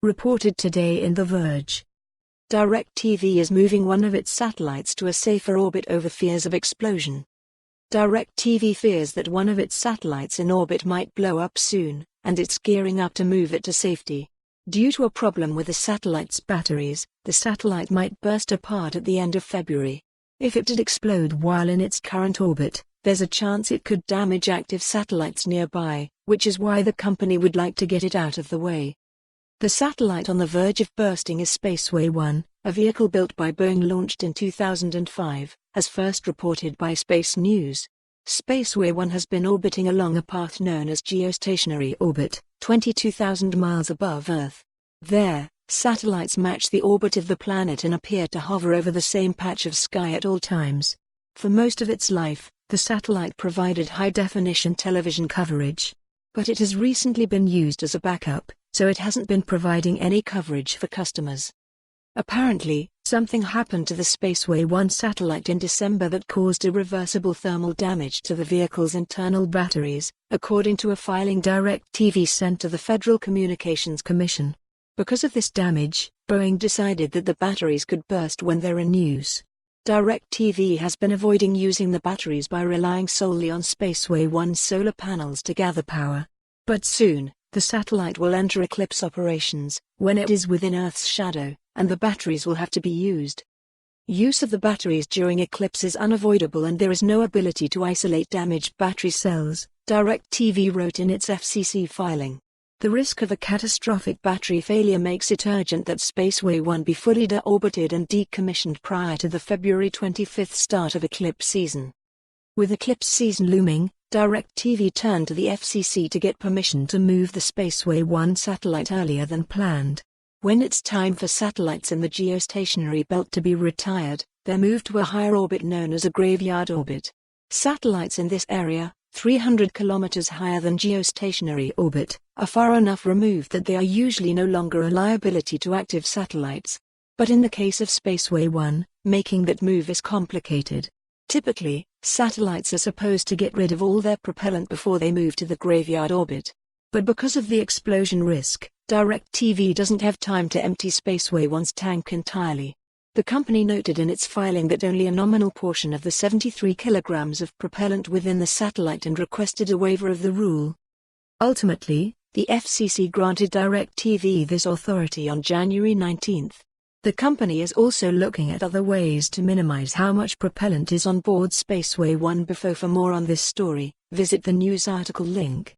reported today in The Verge. DirecTV is moving one of its satellites to a safer orbit over fears of explosion. DirecTV fears that one of its satellites in orbit might blow up soon, and it's gearing up to move it to safety. Due to a problem with the satellite's batteries, the satellite might burst apart at the end of February. If it did explode while in its current orbit, there's a chance it could damage active satellites nearby, which is why the company would like to get it out of the way. The satellite on the verge of bursting is Spaceway 1, a vehicle built by Boeing launched in 2005, as first reported by Space News. Spaceway 1 has been orbiting along a path known as geostationary orbit, 22,000 miles above Earth. There, satellites match the orbit of the planet and appear to hover over the same patch of sky at all times. For most of its life, the satellite provided high-definition television coverage. But it has recently been used as a backup, so it hasn't been providing any coverage for customers. Apparently, something happened to the Spaceway 1 satellite in December that caused irreversible thermal damage to the vehicle's internal batteries, according to a filing DirecTV sent to the Federal Communications Commission. Because of this damage, Boeing decided that the batteries could burst when they're in use. DirecTV has been avoiding using the batteries by relying solely on Spaceway 1's solar panels to gather power. But soon, the satellite will enter eclipse operations, when it is within Earth's shadow, and the batteries will have to be used. Use of the batteries during eclipse is unavoidable and there is no ability to isolate damaged battery cells, DirecTV wrote in its FCC filing. The risk of a catastrophic battery failure makes it urgent that Spaceway 1 be fully deorbited and decommissioned prior to the February 25 start of eclipse season. With eclipse season looming, DirecTV turned to the FCC to get permission to move the Spaceway 1 satellite earlier than planned. When it's time for satellites in the geostationary belt to be retired, they're moved to a higher orbit known as a graveyard orbit. Satellites in this area, 300 kilometers higher than geostationary orbit, are far enough removed that they are usually no longer a liability to active satellites. But in the case of Spaceway 1, making that move is complicated. Typically, satellites are supposed to get rid of all their propellant before they move to the graveyard orbit. But because of the explosion risk, DirecTV doesn't have time to empty Spaceway 1's tank entirely. The company noted in its filing that only a nominal portion of the 73 kilograms of propellant within the satellite and requested a waiver of the rule. Ultimately, the FCC granted DirecTV this authority on January 19. The company is also looking at other ways to minimize how much propellant is on board Spaceway 1. For more on this story, visit the news article link.